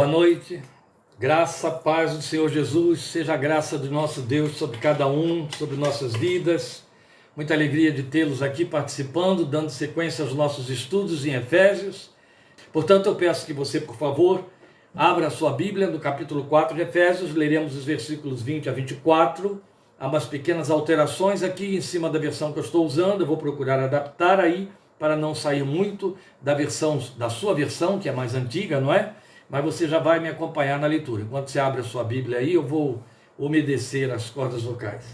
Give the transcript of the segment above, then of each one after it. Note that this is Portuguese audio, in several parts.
Boa noite, graça, paz do Senhor Jesus, seja a graça do nosso Deus sobre cada um, sobre nossas vidas. Muita alegria de tê-los aqui participando, dando sequência aos nossos estudos em Efésios. Portanto, eu peço que você, por favor, abra a sua Bíblia no capítulo 4 de Efésios, leremos os versículos 20 a 24. Há umas pequenas alterações aqui em cima da versão que eu estou usando, eu vou procurar adaptar aí, para não sair muito da sua versão, que é mais antiga, não é? Mas você já vai me acompanhar na leitura. Enquanto você abre a sua Bíblia aí, eu vou umedecer as cordas vocais.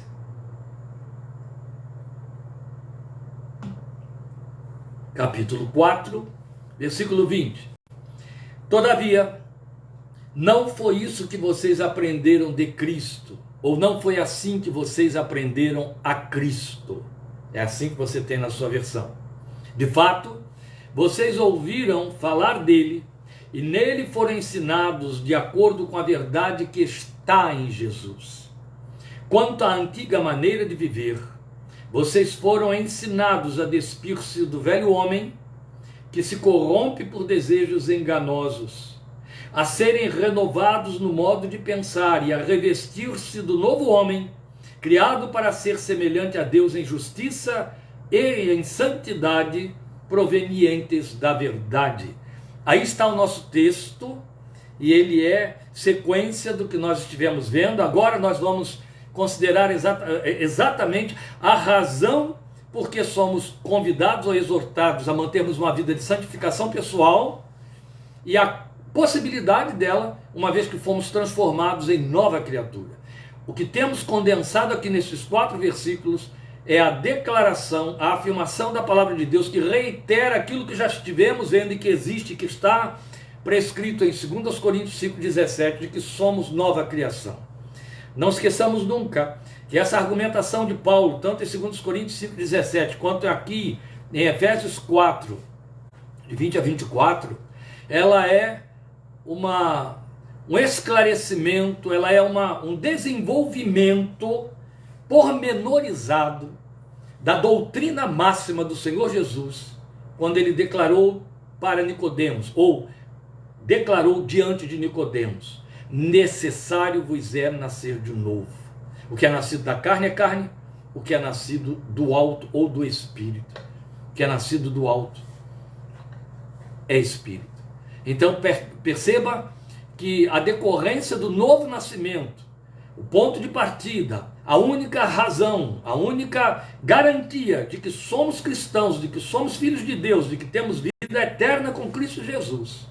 Capítulo 4, versículo 20. Todavia, não foi isso que vocês aprenderam de Cristo, ou não foi assim que vocês aprenderam a Cristo. É assim que você tem na sua versão. De fato, vocês ouviram falar dele e nele foram ensinados de acordo com a verdade que está em Jesus. Quanto à antiga maneira de viver, vocês foram ensinados a despir-se do velho homem que se corrompe por desejos enganosos, a serem renovados no modo de pensar e a revestir-se do novo homem, criado para ser semelhante a Deus em justiça e em santidade provenientes da verdade. Aí está o nosso texto, e ele é sequência do que nós estivemos vendo. Agora nós vamos considerar exatamente a razão por que somos convidados ou exortados a mantermos uma vida de santificação pessoal e a possibilidade dela, uma vez que fomos transformados em nova criatura. O que temos condensado aqui nesses 4 versículos é a declaração, a afirmação da palavra de Deus que reitera aquilo que já estivemos vendo e que existe, que está prescrito em 2 Coríntios 5,17, de que somos nova criação. Não esqueçamos nunca que essa argumentação de Paulo, tanto em 2 Coríntios 5,17, quanto aqui em Efésios 4, de 20 a 24, ela é um esclarecimento, ela é um desenvolvimento pormenorizado da doutrina máxima do Senhor Jesus, quando ele declarou para Nicodemos, ou declarou diante de Nicodemos: necessário vos é nascer de novo. O que é nascido da carne é carne, o que é nascido do alto ou do espírito. O que é nascido do alto é espírito. Então perceba que a decorrência do novo nascimento, o ponto de partida, a única razão, a única garantia de que somos cristãos, de que somos filhos de Deus, de que temos vida eterna com Cristo Jesus,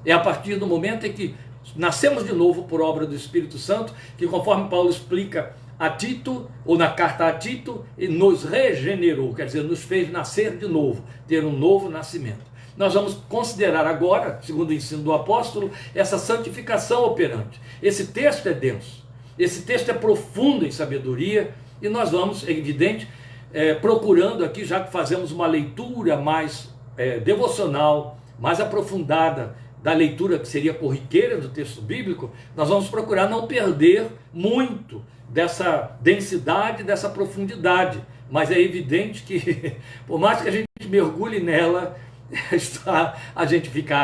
é a partir do momento em que nascemos de novo por obra do Espírito Santo, que, conforme Paulo explica a Tito, ou na carta a Tito, ele nos regenerou, quer dizer, nos fez nascer de novo, ter um novo nascimento. Nós vamos considerar agora, segundo o ensino do apóstolo, essa santificação operante. Esse texto é denso, esse texto é profundo em sabedoria, e nós vamos, é evidente, procurando aqui, já que fazemos uma leitura mais devocional, mais aprofundada da leitura que seria corriqueira do texto bíblico, nós vamos procurar não perder muito dessa densidade, dessa profundidade, mas é evidente que, por mais que a gente mergulhe nela, a gente fica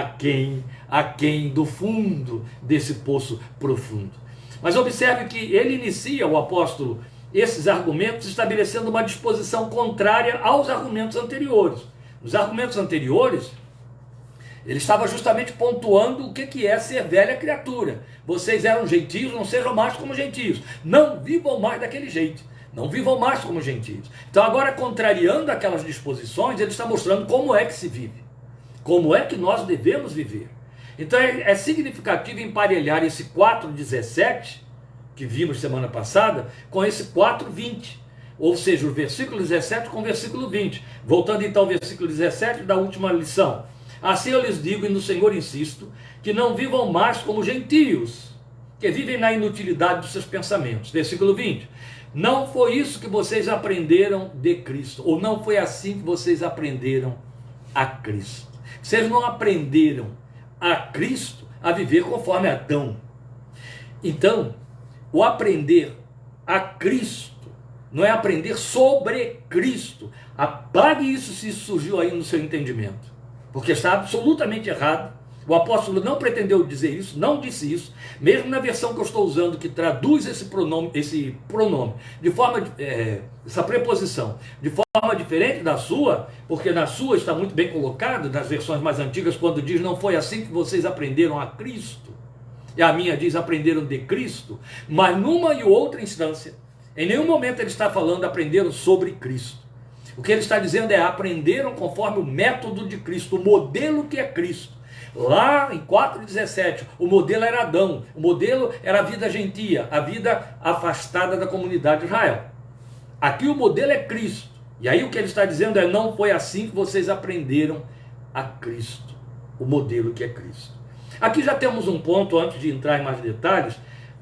aquém do fundo desse poço profundo. Mas observe que ele inicia, o apóstolo, esses argumentos estabelecendo uma disposição contrária aos argumentos anteriores. Nos argumentos anteriores, ele estava justamente pontuando o que é ser velha criatura. Vocês eram gentios, não sejam mais como gentios. Não vivam mais daquele jeito. Não vivam mais como gentios. Então agora, contrariando aquelas disposições, ele está mostrando como é que se vive. Como é que nós devemos viver. Então é significativo emparelhar esse 4,17, que vimos semana passada, com esse 4,20. Ou seja, o versículo 17 com o versículo 20. Voltando então ao versículo 17 da última lição. Assim eu lhes digo, e no Senhor insisto, que não vivam mais como gentios, que vivem na inutilidade dos seus pensamentos. Versículo 20. Não foi isso que vocês aprenderam de Cristo, ou não foi assim que vocês aprenderam a Cristo. Vocês não aprenderam a Cristo a viver conforme Adão. Então, o aprender a Cristo não é aprender sobre Cristo. Apague isso se isso surgiu aí no seu entendimento, porque está absolutamente errado O apóstolo não pretendeu dizer isso, não disse isso, mesmo na versão que eu estou usando, que traduz esse pronome de forma, essa preposição, de forma diferente da sua, porque na sua está muito bem colocado, nas versões mais antigas, quando diz, não foi assim que vocês aprenderam a Cristo, e a minha diz, aprenderam de Cristo, mas numa e outra instância, em nenhum momento ele está falando, aprenderam sobre Cristo. O que ele está dizendo é, aprenderam conforme o método de Cristo, o modelo que é Cristo. Lá em 4,17, o modelo era Adão, o modelo era a vida gentia, a vida afastada da comunidade de Israel. Aqui o modelo é Cristo. E aí o que ele está dizendo é, não foi assim que vocês aprenderam a Cristo, o modelo que é Cristo. Aqui já temos um ponto, antes de entrar em mais detalhes,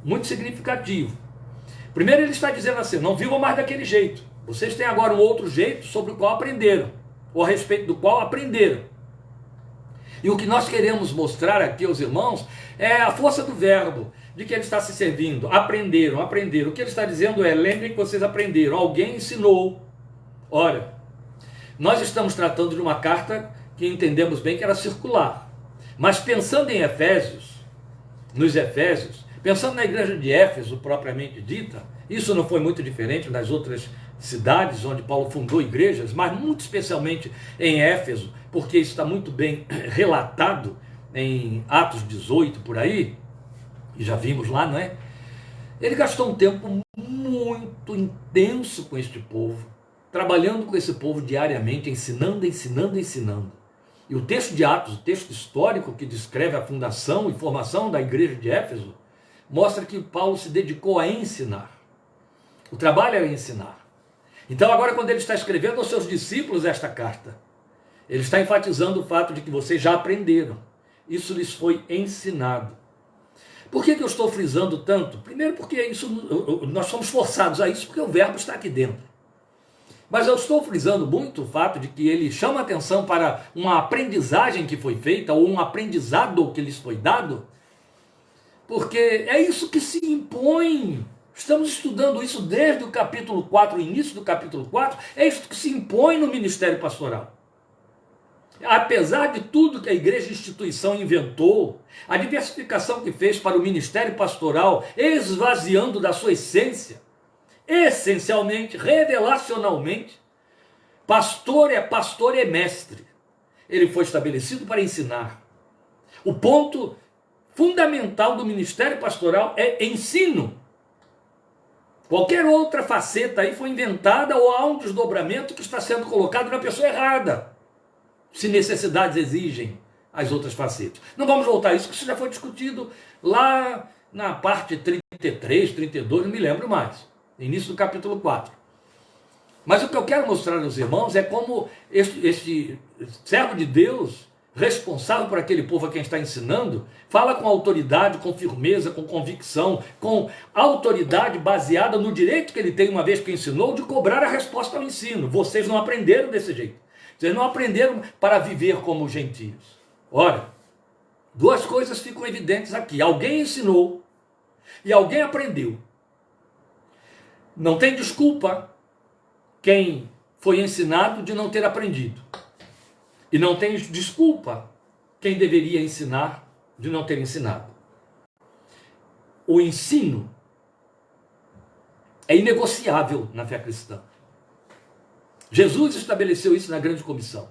muito significativo. Primeiro ele está dizendo assim, não vivam mais daquele jeito. Vocês têm agora um outro jeito sobre o qual aprenderam, ou a respeito do qual aprenderam. E o que nós queremos mostrar aqui aos irmãos é a força do verbo, de que ele está se servindo. Aprenderam, aprenderam. O que ele está dizendo é, lembrem que vocês aprenderam, alguém ensinou. Ora, nós estamos tratando de uma carta que entendemos bem que era circular. Mas pensando em Efésios, nos Efésios, pensando na igreja de Éfeso propriamente dita, isso não foi muito diferente das outras cidades onde Paulo fundou igrejas, mas muito especialmente em Éfeso, porque isso está muito bem relatado em Atos 18 por aí, e já vimos lá, não é? Ele gastou um tempo muito intenso com este povo, trabalhando com esse povo diariamente, ensinando. E o texto de Atos, o texto histórico que descreve a fundação e formação da igreja de Éfeso, mostra que Paulo se dedicou a ensinar. O trabalho era ensinar. Então agora quando ele está escrevendo aos seus discípulos esta carta, ele está enfatizando o fato de que vocês já aprenderam. Isso lhes foi ensinado. Por que eu estou frisando tanto? Primeiro porque nós somos forçados a isso, porque o verbo está aqui dentro. Mas eu estou frisando muito o fato de que ele chama atenção para uma aprendizagem que foi feita, ou um aprendizado que lhes foi dado, porque é isso que se impõe. Estamos estudando isso desde o capítulo 4, o início do capítulo 4, é isso que se impõe no ministério pastoral. Apesar de tudo que a igreja instituição inventou, a diversificação que fez para o ministério pastoral, esvaziando da sua essência, essencialmente, revelacionalmente, pastor é mestre. Ele foi estabelecido para ensinar. O ponto fundamental do ministério pastoral é ensino. Qualquer outra faceta aí foi inventada ou há um desdobramento que está sendo colocado na pessoa errada, se necessidades exigem as outras facetas. Não vamos voltar a isso, porque isso já foi discutido lá na parte 33, 32, não me lembro mais, início do capítulo 4. Mas o que eu quero mostrar aos irmãos é como este servo de Deus, responsável por aquele povo a quem está ensinando, fala com autoridade, com firmeza, com convicção, com autoridade baseada no direito que ele tem, uma vez que ensinou, de cobrar a resposta ao ensino. Vocês não aprenderam desse jeito. Vocês não aprenderam para viver como gentios. Ora, duas coisas ficam evidentes aqui. Alguém ensinou e alguém aprendeu. Não tem desculpa quem foi ensinado de não ter aprendido. E não tem desculpa quem deveria ensinar de não ter ensinado. O ensino é inegociável na fé cristã. Jesus estabeleceu isso na grande comissão.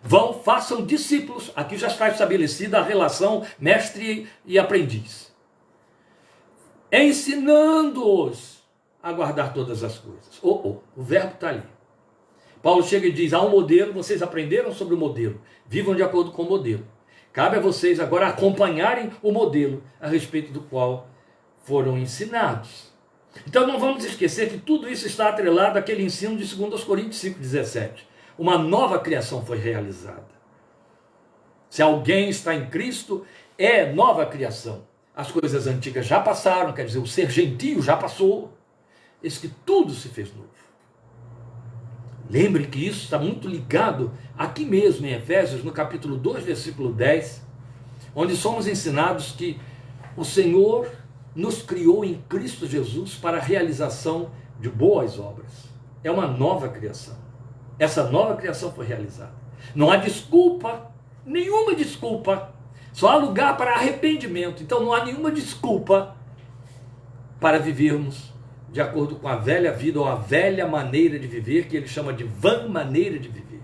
Vão, façam discípulos. Aqui já está estabelecida a relação mestre e aprendiz. Ensinando-os a guardar todas as coisas. O verbo está ali. Paulo chega e diz, há um modelo, vocês aprenderam sobre o modelo. Vivam de acordo com o modelo. Cabe a vocês agora acompanharem o modelo a respeito do qual foram ensinados. Então não vamos esquecer que tudo isso está atrelado àquele ensino de 2 Coríntios 5,17. Uma nova criação foi realizada. Se alguém está em Cristo, é nova criação. As coisas antigas já passaram, quer dizer, o ser gentio já passou. Eis que tudo se fez novo. Lembre que isso está muito ligado aqui mesmo em Efésios, no capítulo 2, versículo 10, onde somos ensinados que o Senhor nos criou em Cristo Jesus para a realização de boas obras. É uma nova criação. Essa nova criação foi realizada. Não há desculpa, nenhuma desculpa, Só há lugar para arrependimento. Então não há nenhuma desculpa para vivermos de acordo com a velha vida ou a velha maneira de viver, que ele chama de vã maneira de viver.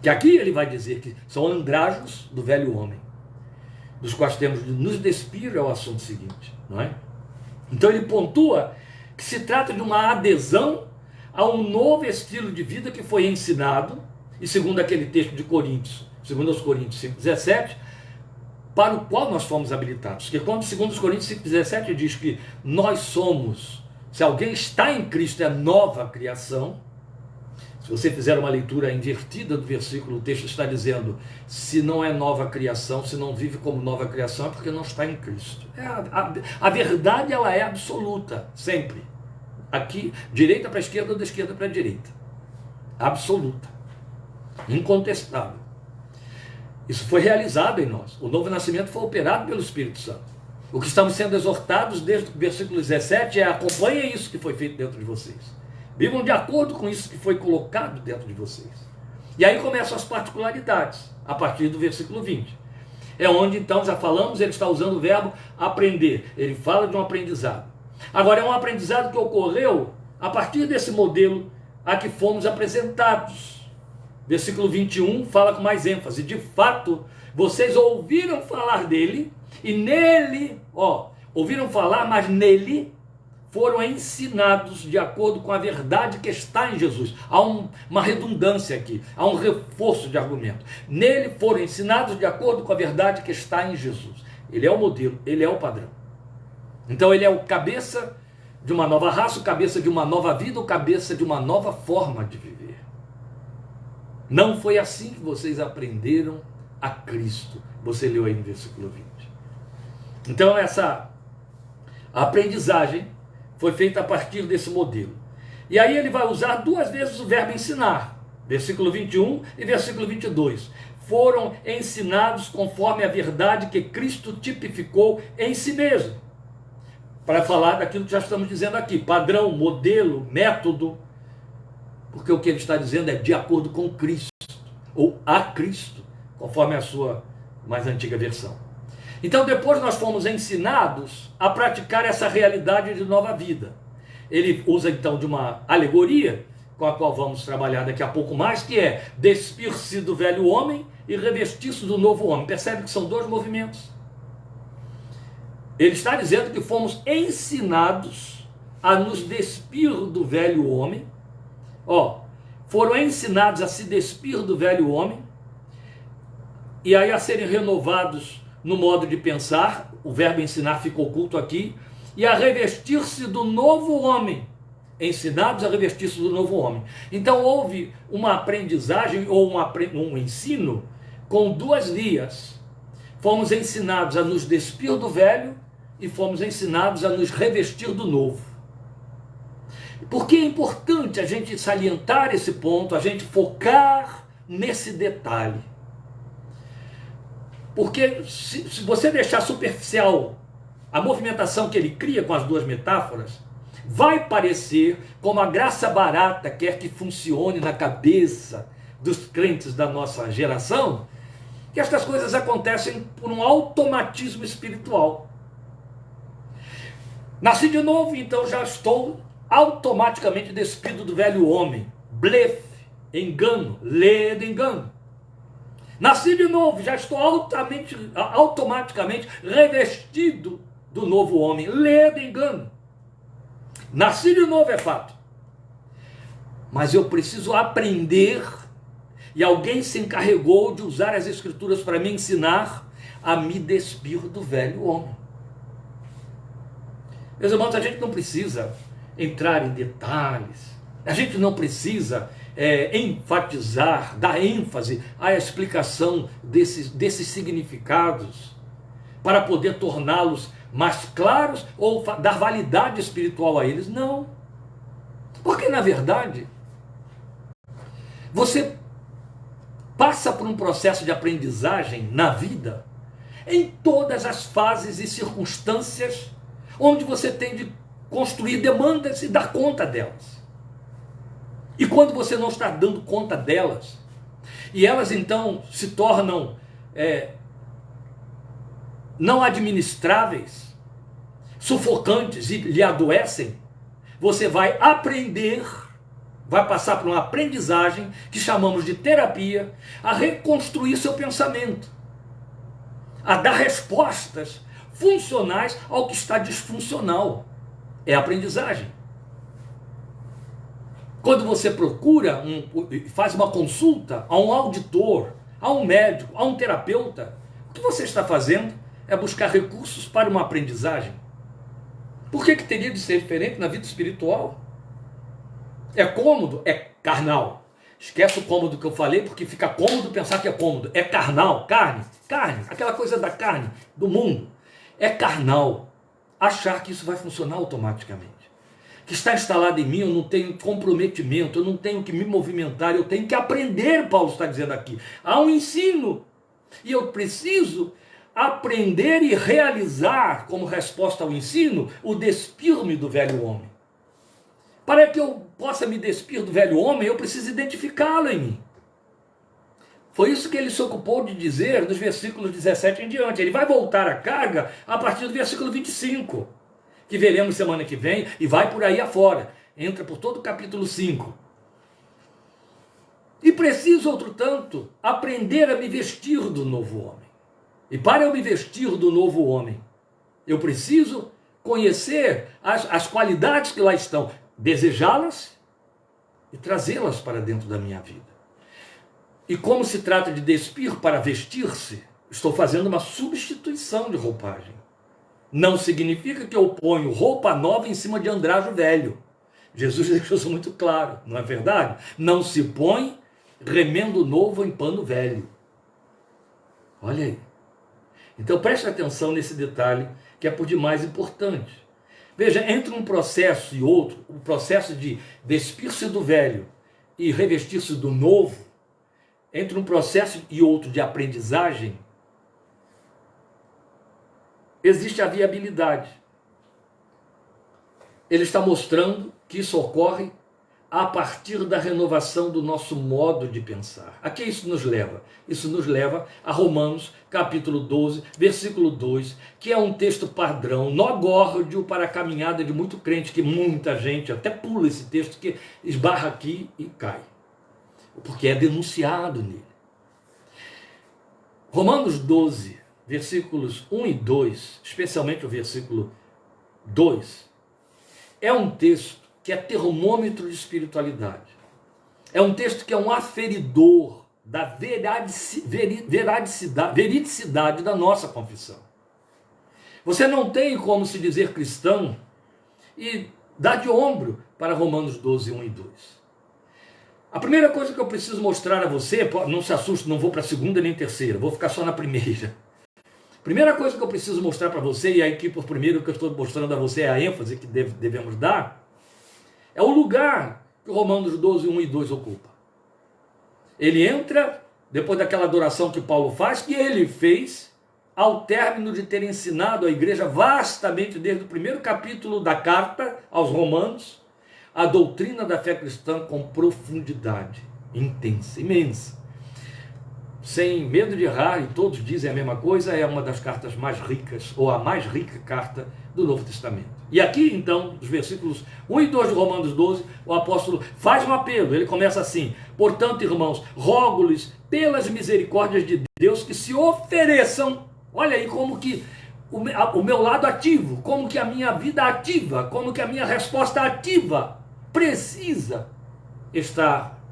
Que aqui ele vai dizer que são andrajos do velho homem, dos quais temos de nos despir, é o assunto seguinte, não é? Então ele pontua que se trata de uma adesão a um novo estilo de vida que foi ensinado, e segundo aquele texto de Coríntios, segundo os Coríntios 5,17, para o qual nós fomos habilitados. Porque quando segundo os Coríntios 5,17 diz que nós somos, se alguém está em Cristo, é nova criação. Se você fizer uma leitura invertida do versículo, o texto está dizendo, se não é nova criação, se não vive como nova criação, é porque não está em Cristo. A verdade, ela é absoluta, sempre. Aqui, direita para a esquerda ou da esquerda para a direita. Absoluta. Incontestável. Isso foi realizado em nós. O novo nascimento foi operado pelo Espírito Santo. O que estamos sendo exortados desde o versículo 17 é: acompanhem isso que foi feito dentro de vocês. Vivam de acordo com isso que foi colocado dentro de vocês. E aí começam as particularidades, a partir do versículo 20. É onde então, já falamos, ele está usando o verbo aprender. Ele fala de um aprendizado. Agora, é um aprendizado que ocorreu a partir desse modelo a que fomos apresentados. Versículo 21 fala com mais ênfase: de fato, vocês ouviram falar dele, e nele, ouviram falar, mas nele foram ensinados de acordo com a verdade que está em Jesus. Há uma redundância aqui, há um reforço de argumento. Nele foram ensinados de acordo com a verdade que está em Jesus. Ele é o modelo, ele é o padrão. Então ele é o cabeça de uma nova raça, o cabeça de uma nova vida, o cabeça de uma nova forma de viver. Não foi assim que vocês aprenderam a Cristo. Você leu aí no versículo 20. Então essa aprendizagem foi feita a partir desse modelo. E aí ele vai usar duas vezes o verbo ensinar. Versículo 21 e versículo 22. Foram ensinados conforme a verdade que Cristo tipificou em si mesmo. Para falar daquilo que já estamos dizendo aqui. Padrão, modelo, método. Porque o que ele está dizendo é de acordo com Cristo, ou a Cristo, conforme a sua mais antiga versão. Então depois nós fomos ensinados a praticar essa realidade de nova vida. Ele usa então de uma alegoria, com a qual vamos trabalhar daqui a pouco mais, que é despir-se do velho homem e revestir-se do novo homem. Percebe que são dois movimentos. Ele está dizendo que fomos ensinados a nos despir do velho homem. Foram ensinados a se despir do velho homem, e aí a serem renovados no modo de pensar, o verbo ensinar fica oculto aqui, e a revestir-se do novo homem, ensinados a revestir-se do novo homem. Então houve uma aprendizagem ou um ensino com duas vias. Fomos ensinados a nos despir do velho e fomos ensinados a nos revestir do novo. Porque é importante a gente salientar esse ponto, a gente focar nesse detalhe. Porque se você deixar superficial a movimentação que ele cria com as duas metáforas, vai parecer como a graça barata quer que funcione na cabeça dos crentes da nossa geração, que estas coisas acontecem por um automatismo espiritual. Nasci de novo, então já estou automaticamente despido do velho homem. Blefe, engano, ledo engano. Nasci de novo, já estou automaticamente revestido do novo homem. Ledo engano. Nasci de novo é fato. Mas eu preciso aprender, e alguém se encarregou de usar as escrituras para me ensinar a me despir do velho homem. Meus irmãos, a gente não precisa entrar em detalhes, a gente não precisa enfatizar, dar ênfase à explicação desses significados para poder torná-los mais claros ou dar validade espiritual a eles. Não, porque na verdade você passa por um processo de aprendizagem na vida em todas as fases e circunstâncias onde você tem de construir demandas e dar conta delas. E quando você não está dando conta delas, e elas então se tornam não administráveis, sufocantes e lhe adoecem, você vai aprender, vai passar por uma aprendizagem que chamamos de terapia, a reconstruir seu pensamento, a dar respostas funcionais ao que está disfuncional. É aprendizagem. Quando você procura, faz uma consulta a um auditor, a um médico, a um terapeuta, o que você está fazendo é buscar recursos para uma aprendizagem. Por que teria de ser diferente na vida espiritual? É cômodo? É carnal. Esquece o cômodo que eu falei, porque fica cômodo pensar que é cômodo. É carnal, carne, aquela coisa da carne, do mundo. É carnal achar que isso vai funcionar automaticamente. Que está instalado em mim, eu não tenho comprometimento, eu não tenho que me movimentar, eu tenho que aprender, Paulo está dizendo aqui. Há um ensino, e eu preciso aprender e realizar, como resposta ao ensino, o despir-me do velho homem. Para que eu possa me despir do velho homem, eu preciso identificá-lo em mim. Foi isso que ele se ocupou de dizer nos versículos 17 em diante. Ele vai voltar à carga a partir do versículo 25, que veremos semana que vem, e vai por aí afora. Entra por todo o capítulo 5. E preciso, outro tanto, aprender a me vestir do novo homem. E para eu me vestir do novo homem, eu preciso conhecer as qualidades que lá estão, desejá-las e trazê-las para dentro da minha vida. E como se trata de despir para vestir-se, estou fazendo uma substituição de roupagem. Não significa que eu ponho roupa nova em cima de andrajo velho. Jesus deixou isso muito claro, não é verdade? Não se põe remendo novo em pano velho. Olha aí. Então preste atenção nesse detalhe que é por demais importante. Veja, entre um processo e outro, o processo de despir-se do velho e revestir-se do novo, entre um processo e outro de aprendizagem, existe a viabilidade. Ele está mostrando que isso ocorre a partir da renovação do nosso modo de pensar. A que isso nos leva? Isso nos leva a Romanos, capítulo 12, versículo 2, que é um texto padrão, nó górdio para a caminhada de muito crente, que muita gente até pula esse texto, que esbarra aqui e cai, porque é denunciado nele. Romanos 12, versículos 1 e 2, especialmente o versículo 2, é um texto que é termômetro de espiritualidade. É um texto que é um aferidor da veridicidade da nossa confissão. Você não tem como se dizer cristão e dar de ombro para Romanos 12, 1 e 2. A primeira coisa que eu preciso mostrar a você, não se assuste, não vou para a segunda nem terceira, vou ficar só na primeira. Primeira coisa que eu preciso mostrar para você, e aqui por primeiro que eu estou mostrando a você é a ênfase que devemos dar, é o lugar que Romanos 12, 1 e 2 ocupa. Ele entra, depois daquela adoração que Paulo faz, que ele fez ao término de ter ensinado a igreja vastamente, desde o primeiro capítulo da carta aos Romanos, a doutrina da fé cristã com profundidade intensa, imensa. Sem medo de errar, e todos dizem a mesma coisa, é uma das cartas mais ricas, ou a mais rica carta do Novo Testamento. E aqui, então, os versículos 1 e 2 de Romanos 12, o apóstolo faz um apelo, ele começa assim: portanto, irmãos, rogo-lhes pelas misericórdias de Deus que se ofereçam, olha aí como que o meu lado ativo, como que a minha vida ativa, como que a minha resposta ativa precisa estar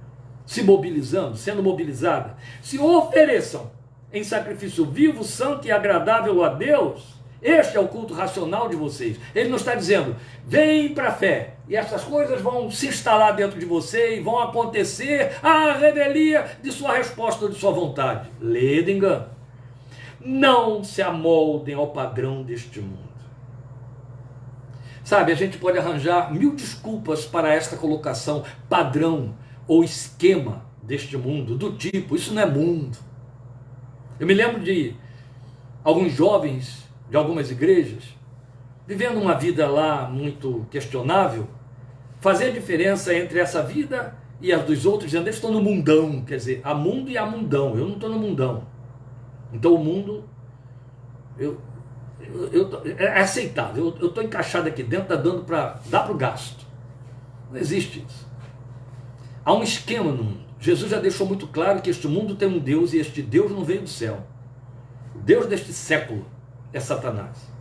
se mobilizando, sendo mobilizada. Se ofereçam em sacrifício vivo, santo e agradável a Deus. Este é o culto racional de vocês. Ele não está dizendo, vem para a fé, e essas coisas vão se instalar dentro de você, e vão acontecer a revelia de sua resposta ou de sua vontade. Lê de engano. Não se amoldem ao padrão deste mundo. Sabe, a gente pode arranjar 1000 desculpas para esta colocação padrão ou esquema deste mundo, do tipo, isso não é mundo. Eu me lembro de alguns jovens de algumas igrejas, vivendo uma vida lá muito questionável, fazer a diferença entre essa vida e as dos outros, dizendo, eu estou no mundão, quer dizer, há mundo e há mundão, eu não estou no mundão. Então o mundo, É aceitável, eu estou encaixado aqui dentro, está dando para dar para o gasto. Não existe isso. Há um esquema no mundo. Jesus já deixou muito claro que este mundo tem um Deus e este Deus não veio do céu. O Deus deste século é Satanás.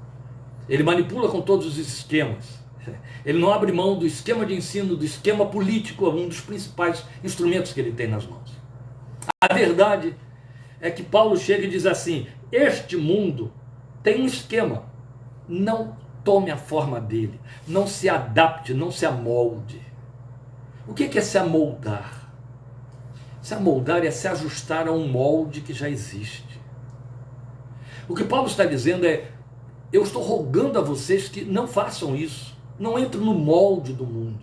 Ele manipula com todos os esquemas. Ele não abre mão do esquema de ensino, do esquema político, um dos principais instrumentos que ele tem nas mãos. A verdade é que Paulo chega e diz assim: este mundo tem um esquema, não tome a forma dele, não se adapte, não se amolde. O que é se amoldar? Se amoldar é se ajustar a um molde que já existe. O que Paulo está dizendo é: eu estou rogando a vocês que não façam isso. Não entre no molde do mundo.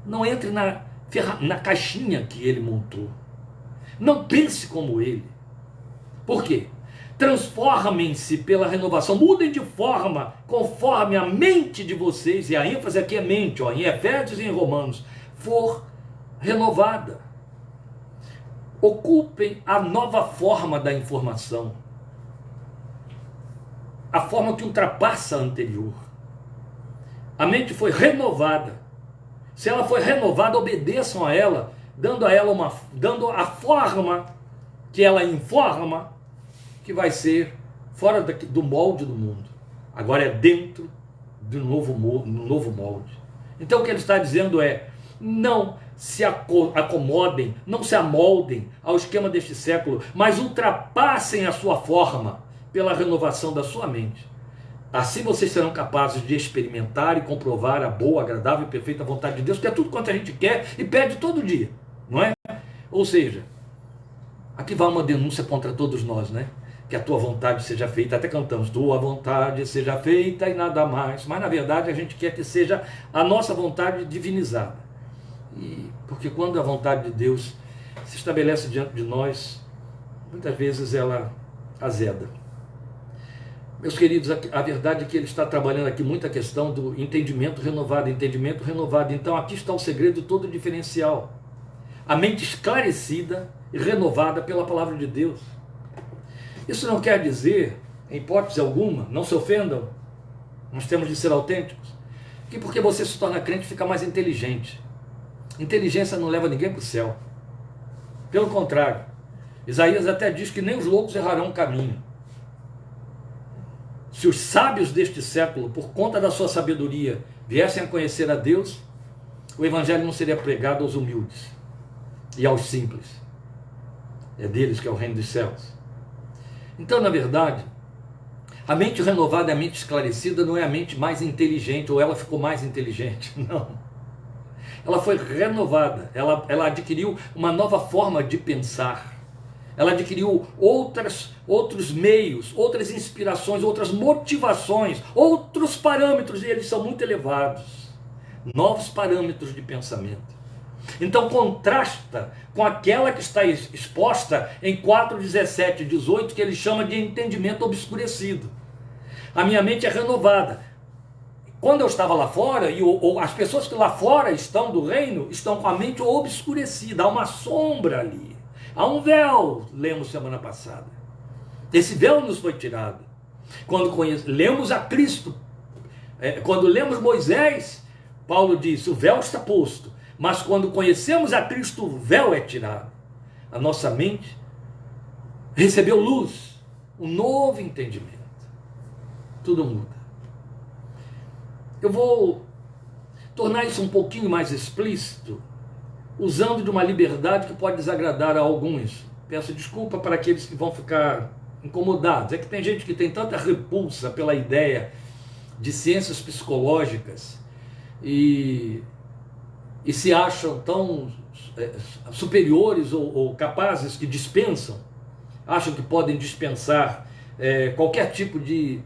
Não entre na caixinha que ele montou. Não pense como ele. Por quê? Transformem-se pela renovação. Mudem de forma conforme a mente de vocês, e a ênfase aqui é mente, em Efésios e em Romanos, for renovada. Ocupem a nova forma da informação. A forma que ultrapassa a anterior. A mente foi renovada. Se ela foi renovada, obedeçam a ela, dando a forma que ela informa, que vai ser fora do molde do mundo. Agora é dentro do novo molde. Então o que ele está dizendo é: não se acomodem, não se amoldem ao esquema deste século, mas ultrapassem a sua forma pela renovação da sua mente. Assim vocês serão capazes de experimentar e comprovar a boa, agradável e perfeita vontade de Deus, que é tudo quanto a gente quer e pede todo dia, não é? Ou seja, aqui vai uma denúncia contra todos nós, né? Que a tua vontade seja feita, até cantamos, tua vontade seja feita e nada mais, mas na verdade a gente quer que seja a nossa vontade divinizada. Porque quando a vontade de Deus se estabelece diante de nós, muitas vezes ela azeda. Meus queridos, a verdade é que ele está trabalhando aqui muito a questão do entendimento renovado. Então aqui está o segredo todo o diferencial. A mente esclarecida e renovada pela palavra de Deus. Isso não quer dizer, em hipótese alguma, não se ofendam, nós temos de ser autênticos, que porque você se torna crente fica mais inteligente. Inteligência não leva ninguém para o céu. Pelo contrário, Isaías até diz que nem os loucos errarão o caminho. Se os sábios deste século, por conta da sua sabedoria, viessem a conhecer a Deus, o evangelho não seria pregado aos humildes e aos simples. É deles que é o reino dos céus. Então, na verdade, a mente renovada, a mente esclarecida, não é a mente mais inteligente, ou ela ficou mais inteligente, não. Ela foi renovada, ela adquiriu uma nova forma de pensar. Ela adquiriu outros meios, outras inspirações, outras motivações, outros parâmetros, e eles são muito elevados. Novos parâmetros de pensamento. Então contrasta com aquela que está exposta em 4:17 e 18, que ele chama de entendimento obscurecido. A minha mente é renovada. Quando eu estava lá fora, ou as pessoas que lá fora estão do reino, estão com a mente obscurecida, há uma sombra ali. Há um véu, lemos semana passada. Esse véu nos foi tirado. Quando lemos a Cristo, quando lemos Moisés, Paulo disse: o véu está posto. Mas quando conhecemos a Cristo, o véu é tirado. A nossa mente recebeu luz, um novo entendimento. Tudo muda. Eu vou tornar isso um pouquinho mais explícito, usando de uma liberdade que pode desagradar a alguns. Peço desculpa para aqueles que vão ficar incomodados. É que tem gente que tem tanta repulsa pela ideia de ciências psicológicas e se acham tão superiores ou capazes, que dispensam, acham que podem dispensar qualquer tipo de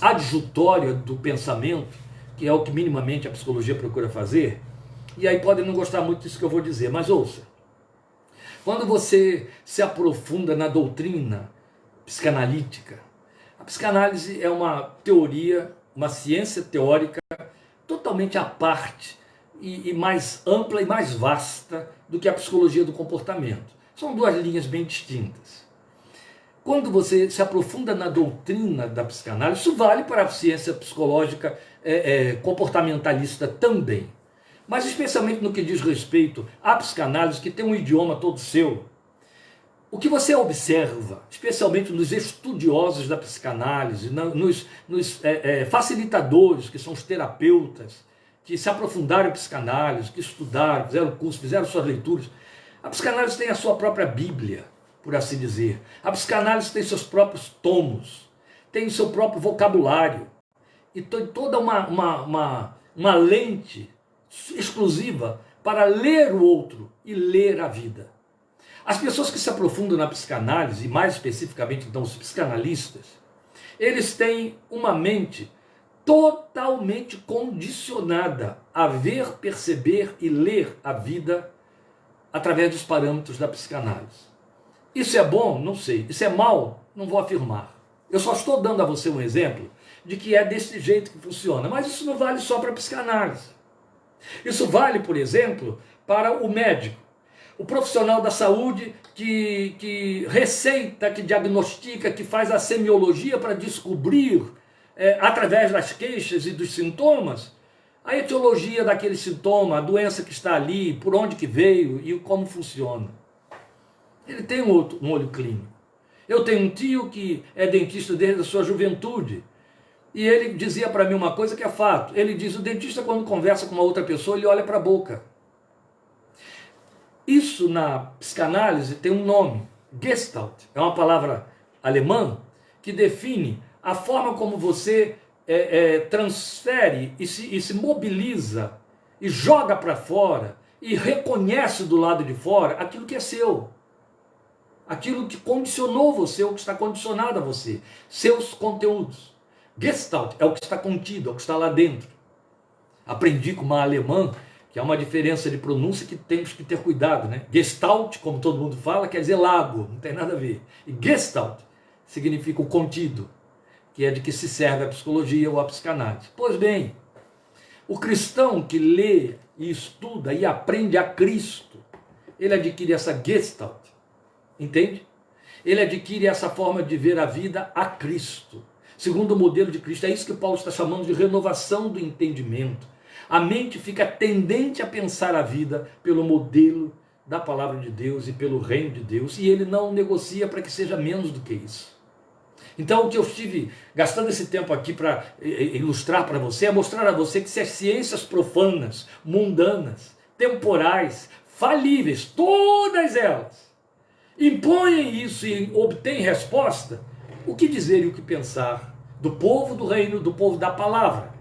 adjutória do pensamento, que é o que minimamente a psicologia procura fazer. E aí podem não gostar muito disso que eu vou dizer, mas ouça. Quando você se aprofunda na doutrina psicanalítica, a psicanálise é uma teoria, uma ciência teórica totalmente à parte e mais ampla e mais vasta do que a psicologia do comportamento. São duas linhas bem distintas. quando você se aprofunda na doutrina da psicanálise, isso vale para a ciência psicológica comportamentalista também, mas especialmente no que diz respeito à psicanálise, que tem um idioma todo seu. O que você observa, especialmente nos estudiosos da psicanálise, nos facilitadores, que são os terapeutas, que se aprofundaram em psicanálise, que estudaram, fizeram curso, fizeram suas leituras, a psicanálise tem a sua própria Bíblia, por assim dizer. A psicanálise tem seus próprios tomos, tem o seu próprio vocabulário, e tem toda uma lente exclusiva para ler o outro e ler a vida. As pessoas que se aprofundam na psicanálise, e mais especificamente então os psicanalistas, eles têm uma mente totalmente condicionada a ver, perceber e ler a vida através dos parâmetros da psicanálise. Isso é bom? Não sei. Isso é mal? Não vou afirmar. Eu só estou dando a você um exemplo de que é desse jeito que funciona, mas isso não vale só para a psicanálise. Isso vale, por exemplo, para o médico. O profissional da saúde que receita, que diagnostica, que faz a semiologia para descobrir, através das queixas e dos sintomas, a etiologia daquele sintoma, a doença que está ali, por onde que veio e como funciona. Ele tem um olho clínico. Eu tenho um tio que é dentista desde a sua juventude, e ele dizia para mim uma coisa que é fato. Ele diz: o dentista, quando conversa com uma outra pessoa, ele olha para a boca. Isso na psicanálise tem um nome, Gestalt, é uma palavra alemã que define a forma como você transfere e se mobiliza e joga para fora e reconhece do lado de fora aquilo que é seu, aquilo que condicionou você, ou que está condicionado a você, seus conteúdos. Gestalt é o que está contido, é o que está lá dentro. Aprendi com uma alemã que há uma diferença de pronúncia que temos que ter cuidado, né? Gestalt, como todo mundo fala, quer dizer lago, não tem nada a ver. E Gestalt significa o contido, que é de que se serve a psicologia ou a psicanálise. Pois bem, o cristão que lê e estuda e aprende a Cristo, ele adquire essa Gestalt, entende? Ele adquire essa forma de ver a vida a Cristo, segundo o modelo de Cristo. É isso que Paulo está chamando de renovação do entendimento. A mente fica tendente a pensar a vida pelo modelo da palavra de Deus e pelo reino de Deus, e ele não negocia para que seja menos do que isso. Então, o que eu estive gastando esse tempo aqui para ilustrar para você é mostrar a você que se as ciências profanas, mundanas, temporais, falíveis, todas elas, impõem isso e obtêm resposta, o que dizer e o que pensar do povo do reino, do povo da palavra?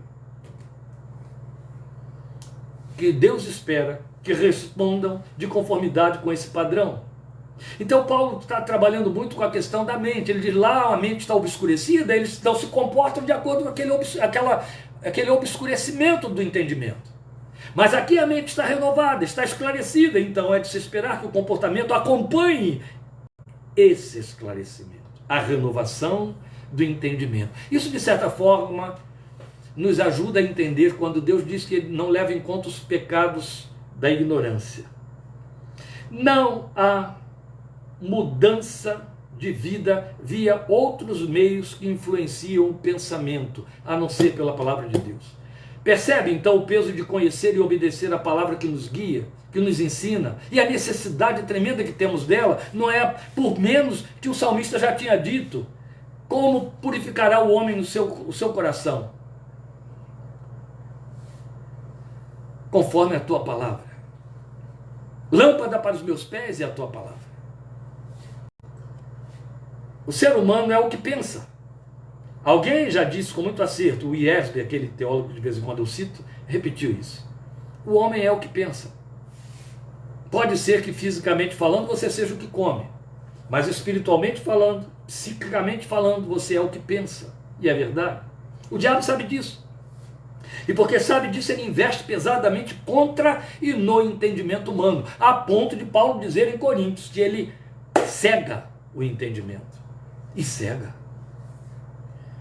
Que Deus espera que respondam de conformidade com esse padrão. Então Paulo está trabalhando muito com a questão da mente. Ele diz: lá a mente está obscurecida, eles não se comportam de acordo com aquele obscurecimento do entendimento. Mas aqui a mente está renovada, está esclarecida, então é de se esperar que o comportamento acompanhe esse esclarecimento, a renovação do entendimento. Isso, de certa forma, nos ajuda a entender quando Deus diz que Ele não leva em conta os pecados da ignorância. Não há mudança de vida via outros meios que influenciam o pensamento, a não ser pela palavra de Deus. Percebe então o peso de conhecer e obedecer a palavra que nos guia, que nos ensina, e a necessidade tremenda que temos dela. Não é por menos que o salmista já tinha dito: como purificará o homem o seu coração? Conforme a tua palavra. Lâmpada para os meus pés é a tua palavra. O ser humano é o que pensa. Alguém já disse com muito acerto, o Iesbe, aquele teólogo que de vez em quando eu cito, repetiu isso. O homem é o que pensa. Pode ser que fisicamente falando você seja o que come, mas espiritualmente falando, psiquicamente falando, você é o que pensa. E é verdade. O diabo sabe disso. E porque sabe disso, ele investe pesadamente contra e no entendimento humano, a ponto de Paulo dizer em Coríntios que ele cega o entendimento. E cega.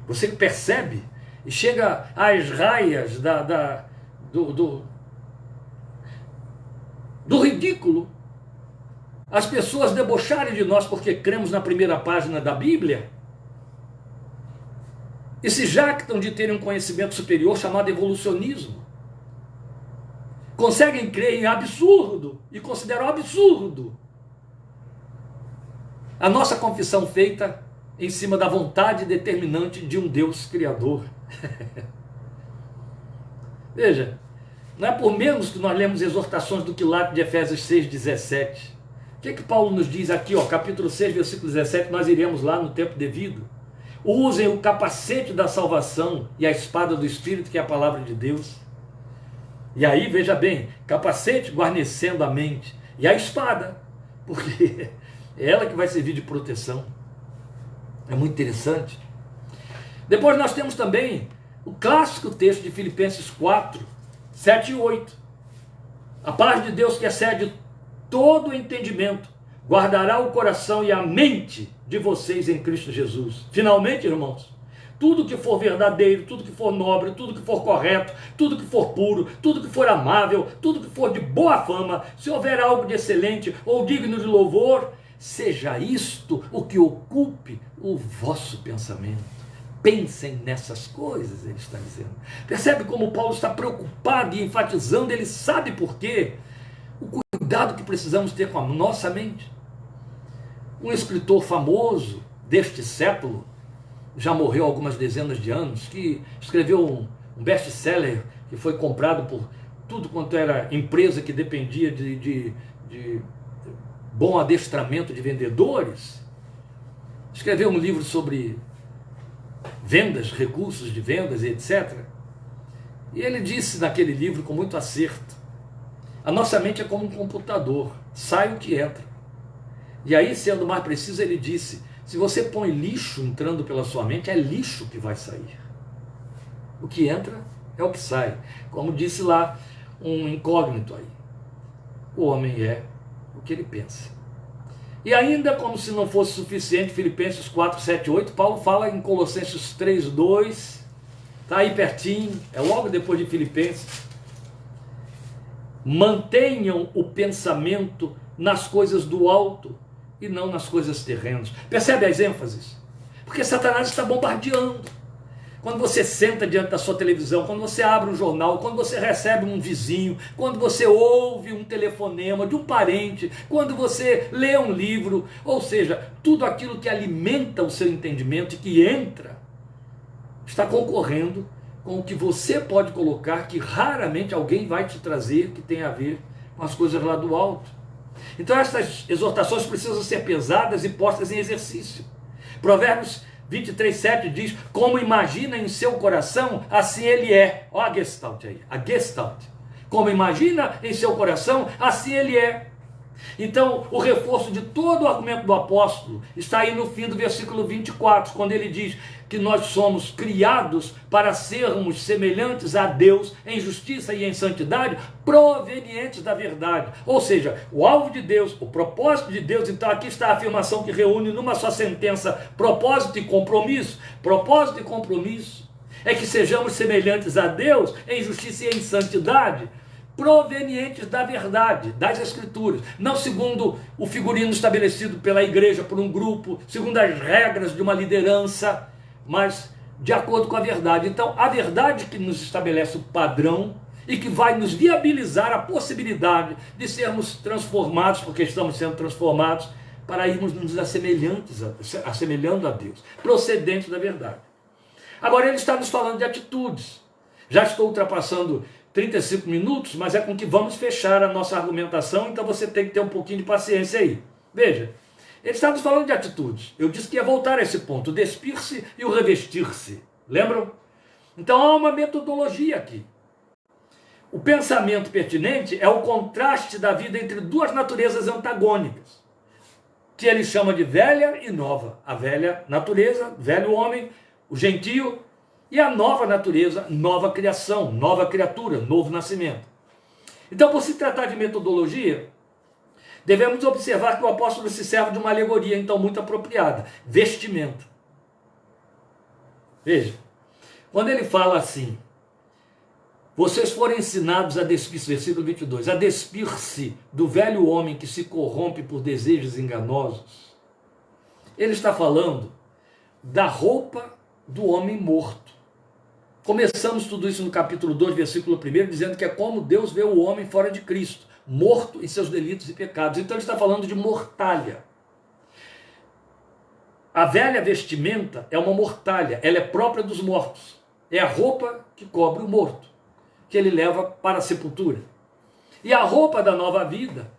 Você percebe e chega às raias do ridículo as pessoas debocharem de nós porque cremos na primeira página da Bíblia e se jactam de terem um conhecimento superior chamado evolucionismo. Conseguem crer em absurdo e consideram absurdo a nossa confissão feita em cima da vontade determinante de um Deus Criador. Veja, não é por menos que nós lemos exortações do quilate de Efésios 6,17. O que Paulo nos diz aqui, capítulo 6, versículo 17, nós iremos lá no tempo devido. Usem o capacete da salvação e a espada do Espírito, que é a palavra de Deus. E aí, veja bem, capacete guarnecendo a mente, e a espada, porque é ela que vai servir de proteção. É muito interessante. Depois nós temos também o clássico texto de Filipenses 4, 7 e 8. A paz de Deus que excede todo o entendimento guardará o coração e a mente de vocês em Cristo Jesus. Finalmente, irmãos, tudo que for verdadeiro, tudo que for nobre, tudo que for correto, tudo que for puro, tudo que for amável, tudo que for de boa fama, se houver algo de excelente ou digno de louvor, seja isto o que ocupe o vosso pensamento. Pensem nessas coisas, ele está dizendo. Percebe como Paulo está preocupado e enfatizando, ele sabe por quê. O cuidado que precisamos ter com a nossa mente. Um escritor famoso deste século, já morreu há algumas dezenas de anos, que escreveu um best-seller que foi comprado por tudo quanto era empresa que dependia de bom adestramento de vendedores. Escreveu um livro sobre vendas, recursos de vendas e etc. E ele disse naquele livro com muito acerto: a nossa mente é como um computador, sai o que entra. E aí, sendo mais preciso, ele disse: se você põe lixo entrando pela sua mente, é lixo que vai sair. O que entra é o que sai. Como disse lá um incógnito aí: o homem é o que ele pensa. E ainda, como se não fosse suficiente, Filipenses 4, 7, 8, Paulo fala em Colossenses 3, 2, está aí pertinho, é logo depois de Filipenses: mantenham o pensamento nas coisas do alto e não nas coisas terrenas. Percebe as ênfases? Porque Satanás está bombardeando. Quando você senta diante da sua televisão, quando você abre um jornal, quando você recebe um vizinho, quando você ouve um telefonema de um parente, quando você lê um livro, ou seja, tudo aquilo que alimenta o seu entendimento e que entra, está concorrendo com o que você pode colocar, que raramente alguém vai te trazer, que tem a ver com as coisas lá do alto. Então essas exortações precisam ser pesadas e postas em exercício. Provérbios 23, 7 diz: como imagina em seu coração, assim ele é. Olha a Gestalt aí, a Gestalt. Como imagina em seu coração, assim ele é. Então, o reforço de todo o argumento do apóstolo está aí no fim do versículo 24, quando ele diz que nós somos criados para sermos semelhantes a Deus em justiça e em santidade, provenientes da verdade. Ou seja, o alvo de Deus, o propósito de Deus. Então aqui está a afirmação que reúne numa só sentença propósito e compromisso. Propósito e compromisso é que sejamos semelhantes a Deus em justiça e em santidade, provenientes da verdade, das Escrituras, não segundo o figurino estabelecido pela igreja, por um grupo, segundo as regras de uma liderança, mas de acordo com a verdade. Então, a verdade que nos estabelece o padrão e que vai nos viabilizar a possibilidade de sermos transformados, porque estamos sendo transformados, para irmos nos assemelhando a Deus, procedentes da verdade. Agora ele está nos falando de atitudes. Já estou ultrapassando 35 minutos, mas é com que vamos fechar a nossa argumentação, então você tem que ter um pouquinho de paciência aí. Veja, ele está nos falando de atitudes. Eu disse que ia voltar a esse ponto, o despir-se e o revestir-se. Lembram? Então há uma metodologia aqui. O pensamento pertinente é o contraste da vida entre duas naturezas antagônicas, que ele chama de velha e nova. A velha natureza, velho homem, o gentio, e a nova natureza, nova criação, nova criatura, novo nascimento. Então, por se tratar de metodologia, devemos observar que o apóstolo se serve de uma alegoria, então, muito apropriada: vestimenta. Veja, quando ele fala assim: vocês foram ensinados a despir-se, versículo 22, a despir-se do velho homem que se corrompe por desejos enganosos. Ele está falando da roupa do homem morto. Começamos tudo isso no capítulo 2, versículo 1, dizendo que é como Deus vê o homem fora de Cristo, morto em seus delitos e pecados. Então ele está falando de mortalha. A velha vestimenta é uma mortalha, ela é própria dos mortos. É a roupa que cobre o morto, que ele leva para a sepultura. E a roupa da nova vida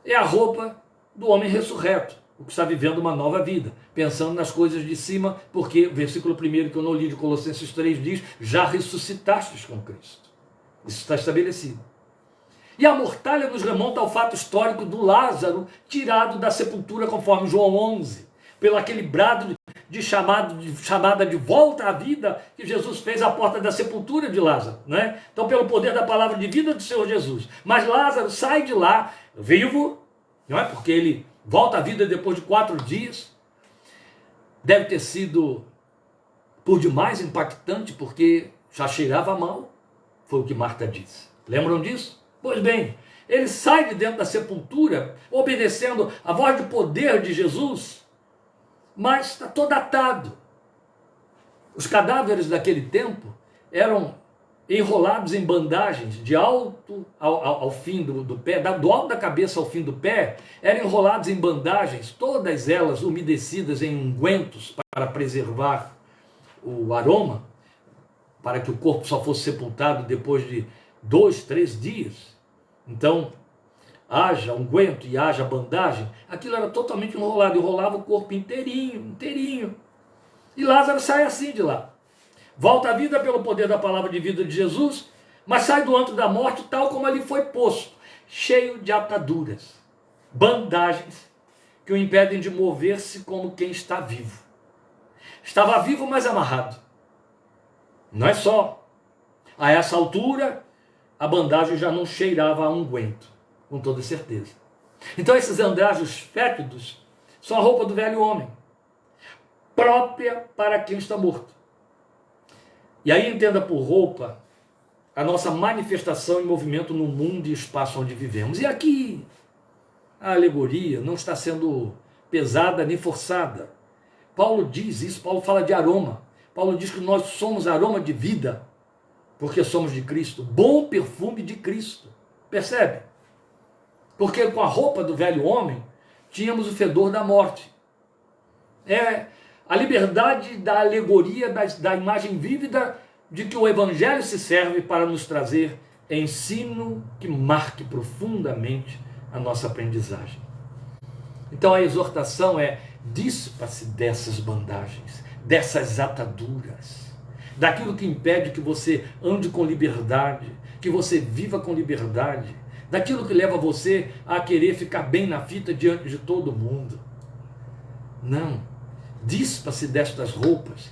é a roupa do homem ressurreto, o que está vivendo uma nova vida, pensando nas coisas de cima, porque o versículo 1 que eu não li de Colossenses 3 diz, já ressuscitastes com Cristo. Isso está estabelecido. E a mortalha nos remonta ao fato histórico do Lázaro tirado da sepultura, conforme João 11, pelo aquele brado de chamada de volta à vida que Jesus fez à porta da sepultura de Lázaro, né? Então, pelo poder da palavra de vida do Senhor Jesus. Mas Lázaro sai de lá vivo, não é? Porque ele volta à vida depois de 4 dias. Deve ter sido por demais impactante, porque já cheirava mal, foi o que Marta disse. Lembram disso? Pois bem, ele sai de dentro da sepultura, obedecendo a voz de poder de Jesus, mas está todo atado. Os cadáveres daquele tempo eram enrolados em bandagens de alto ao fim do pé, do alto da cabeça ao fim do pé, eram enrolados em bandagens, todas elas umedecidas em ungüentos para preservar o aroma, para que o corpo só fosse sepultado depois de 2, 3 dias. Então, haja unguento e haja bandagem, aquilo era totalmente enrolado, enrolava o corpo inteirinho. E Lázaro sai assim de lá. Volta à vida pelo poder da palavra de vida de Jesus, mas sai do antro da morte tal como ali foi posto, cheio de ataduras, bandagens que o impedem de mover-se como quem está vivo. Estava vivo, mas amarrado. Não é só. A essa altura, a bandagem já não cheirava a unguento, com toda certeza. Então esses andrajos fétidos são a roupa do velho homem, própria para quem está morto. E aí entenda por roupa a nossa manifestação em movimento no mundo e espaço onde vivemos. E aqui a alegoria não está sendo pesada nem forçada. Paulo diz isso, Paulo fala de aroma. Paulo diz que nós somos aroma de vida, porque somos de Cristo, bom perfume de Cristo. Percebe? Porque com a roupa do velho homem, tínhamos o fedor da morte. É a liberdade da alegoria, da imagem vívida de que o Evangelho se serve para nos trazer ensino que marque profundamente a nossa aprendizagem. Então a exortação é: dispa-se dessas bandagens, dessas ataduras, daquilo que impede que você ande com liberdade, que você viva com liberdade, daquilo que leva você a querer ficar bem na fita diante de todo mundo. Não. Dispa-se destas roupas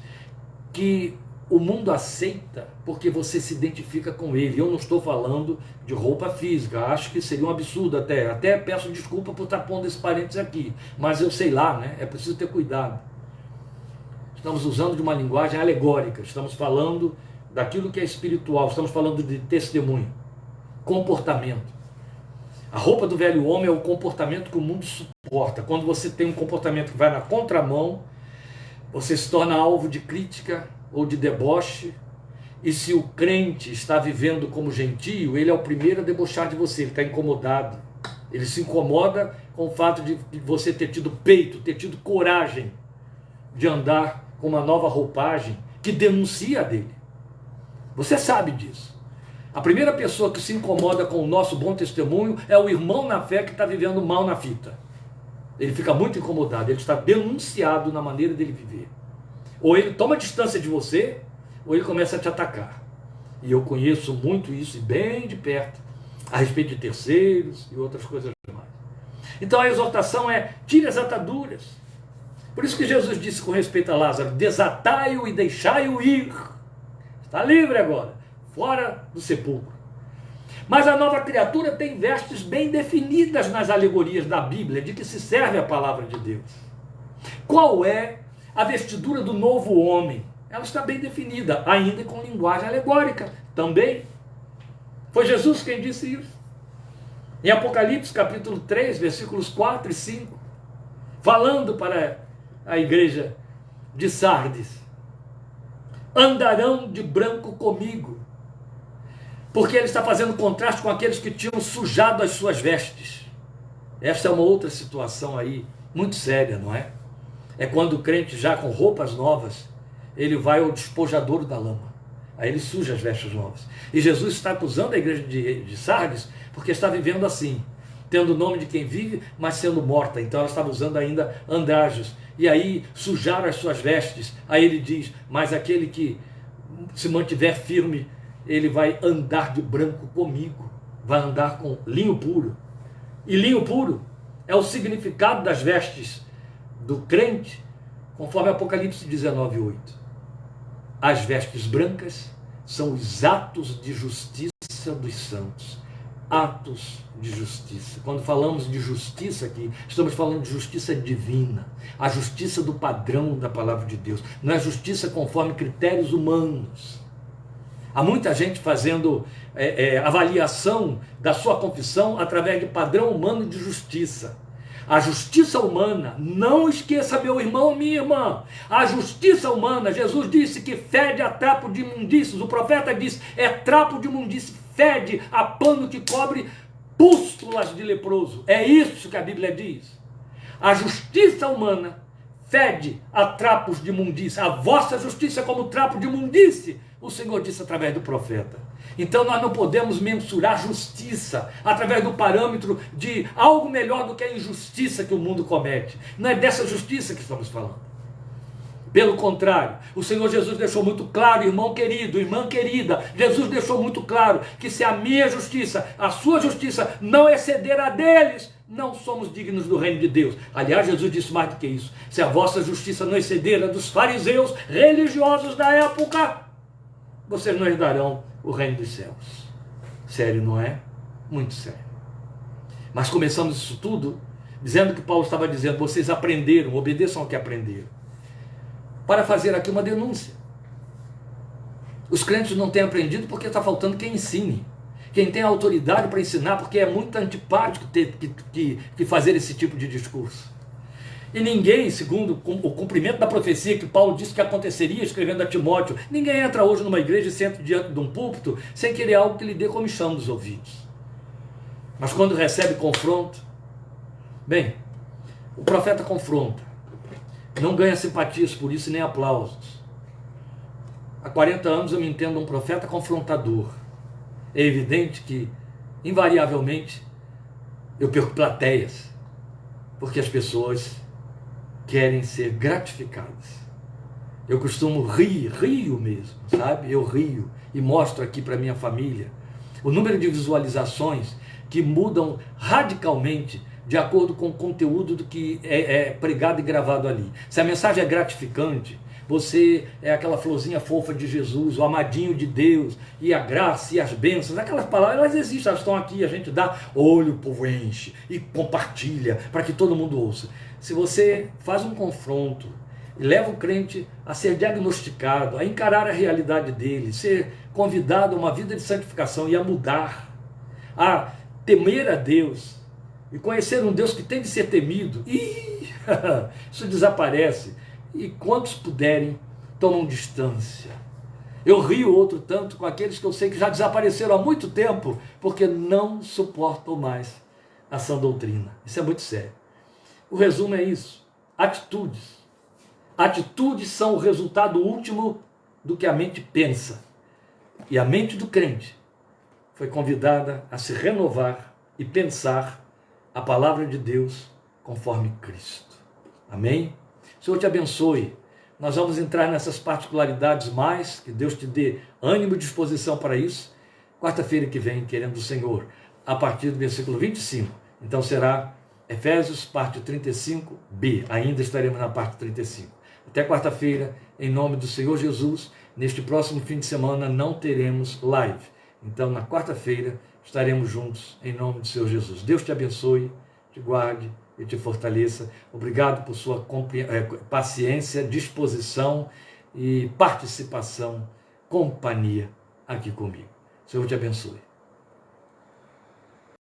que o mundo aceita porque você se identifica com ele. Eu não estou falando de roupa física, acho que seria um absurdo até peço desculpa por estar pondo esse parênteses aqui, mas eu sei lá, né? É preciso ter cuidado. Estamos usando de uma linguagem alegórica, estamos falando daquilo que é espiritual, estamos falando de testemunho, comportamento. A roupa do velho homem é o comportamento que o mundo suporta. Quando você tem um comportamento que vai na contramão, você se torna alvo de crítica ou de deboche. E se o crente está vivendo como gentio, ele é o primeiro a debochar de você, ele está incomodado. Ele se incomoda com o fato de você ter tido peito, ter tido coragem de andar com uma nova roupagem que denuncia a dele. Você sabe disso. A primeira pessoa que se incomoda com o nosso bom testemunho é o irmão na fé que está vivendo mal na fita. Ele fica muito incomodado, ele está denunciado na maneira dele viver. Ou ele toma distância de você, ou ele começa a te atacar. E eu conheço muito isso, e bem de perto, a respeito de terceiros e outras coisas mais. Então a exortação é: tire as ataduras. Por isso que Jesus disse com respeito a Lázaro: desatai-o e deixai-o ir. Está livre agora, fora do sepulcro. Mas a nova criatura tem vestes bem definidas nas alegorias da Bíblia, de que se serve a palavra de Deus. Qual é a vestidura do novo homem? Ela está bem definida, ainda com linguagem alegórica. também. Foi Jesus quem disse isso. Em Apocalipse capítulo 3, versículos 4 e 5, falando para a igreja de Sardes: andarão de branco comigo, porque ele está fazendo contraste com aqueles que tinham sujado as suas vestes. Essa é uma outra situação aí, muito séria, não é? É quando o crente já com roupas novas, ele vai ao despojadouro da lama. Aí ele suja as vestes novas. E Jesus está acusando a igreja de Sardes, porque está vivendo assim, tendo o nome de quem vive, mas sendo morta. Então ela estava usando ainda andrajos. E aí sujaram as suas vestes. Aí ele diz: mas aquele que se mantiver firme, ele vai andar de branco comigo. Vai andar com linho puro. E linho puro é o significado das vestes do crente, conforme Apocalipse 19:8. As vestes brancas são os atos de justiça dos santos. Atos de justiça. Quando falamos de justiça aqui, estamos falando de justiça divina, a justiça do padrão da palavra de Deus. Não é justiça conforme critérios humanos. Há muita gente fazendo avaliação da sua confissão através de padrão humano de justiça. A justiça humana, não esqueça, meu irmão, minha irmã, a justiça humana, Jesus disse que fede a trapo de imundícias, o profeta disse, é trapo de imundícia, fede a pano que cobre pústulas de leproso. É isso que a Bíblia diz. A justiça humana fede a trapos de imundícia. A vossa justiça é como trapo de imundície, o Senhor disse através do profeta. Então nós não podemos mensurar justiça através do parâmetro de algo melhor do que a injustiça que o mundo comete. Não é dessa justiça que estamos falando. Pelo contrário, o Senhor Jesus deixou muito claro, irmão querido, irmã querida, Jesus deixou muito claro que se a minha justiça, a sua justiça não exceder a deles, não somos dignos do reino de Deus. Aliás, Jesus disse mais do que isso: se a vossa justiça não exceder a dos fariseus religiosos da época, vocês não herdarão o reino dos céus. Sério, não é? Muito sério. Mas começamos isso tudo dizendo que Paulo estava dizendo: vocês aprenderam, obedeçam ao que aprenderam, para fazer aqui uma denúncia. Os crentes não têm aprendido porque está faltando quem ensine, quem tem autoridade para ensinar, porque é muito antipático ter que fazer esse tipo de discurso. E ninguém, segundo o cumprimento da profecia que Paulo disse que aconteceria, escrevendo a Timóteo, ninguém entra hoje numa igreja e senta diante de um púlpito sem querer algo que lhe dê comichão nos ouvidos. Mas quando recebe confronto, bem, o profeta confronta, não ganha simpatias por isso nem aplausos. Há 40 anos eu me entendo um profeta confrontador. É evidente que, invariavelmente, eu perco plateias, porque as pessoas querem ser gratificadas. Eu costumo rio mesmo, sabe? Eu rio e mostro aqui para minha família o número de visualizações que mudam radicalmente de acordo com o conteúdo do que é pregado e gravado ali. Se a mensagem é gratificante, você é aquela florzinha fofa de Jesus, o amadinho de Deus, e a graça e as bênçãos, aquelas palavras, elas existem, elas estão aqui, a gente dá olho, o povo enche e compartilha para que todo mundo ouça. Se você faz um confronto e leva o crente a ser diagnosticado, a encarar a realidade dele, ser convidado a uma vida de santificação e a mudar, a temer a Deus e conhecer um Deus que tem de ser temido, isso desaparece. E quantos puderem, tomam distância. Eu rio outro tanto com aqueles que eu sei que já desapareceram há muito tempo, porque não suportam mais a sã doutrina. Isso é muito sério. O resumo é isso: atitudes. Atitudes são o resultado último do que a mente pensa. E a mente do crente foi convidada a se renovar e pensar a palavra de Deus conforme Cristo. Amém? O Senhor te abençoe. Nós vamos entrar nessas particularidades mais, que Deus te dê ânimo e disposição para isso. Quarta-feira que vem, querendo o Senhor, a partir do versículo 25. Então será Efésios, parte 35b. Ainda estaremos na parte 35. Até quarta-feira, em nome do Senhor Jesus. Neste próximo fim de semana não teremos live. Então na quarta-feira estaremos juntos, em nome do Senhor Jesus. Deus te abençoe, te guarde e te fortaleça. Obrigado por sua paciência, disposição e participação, companhia. aqui comigo. Senhor te abençoe.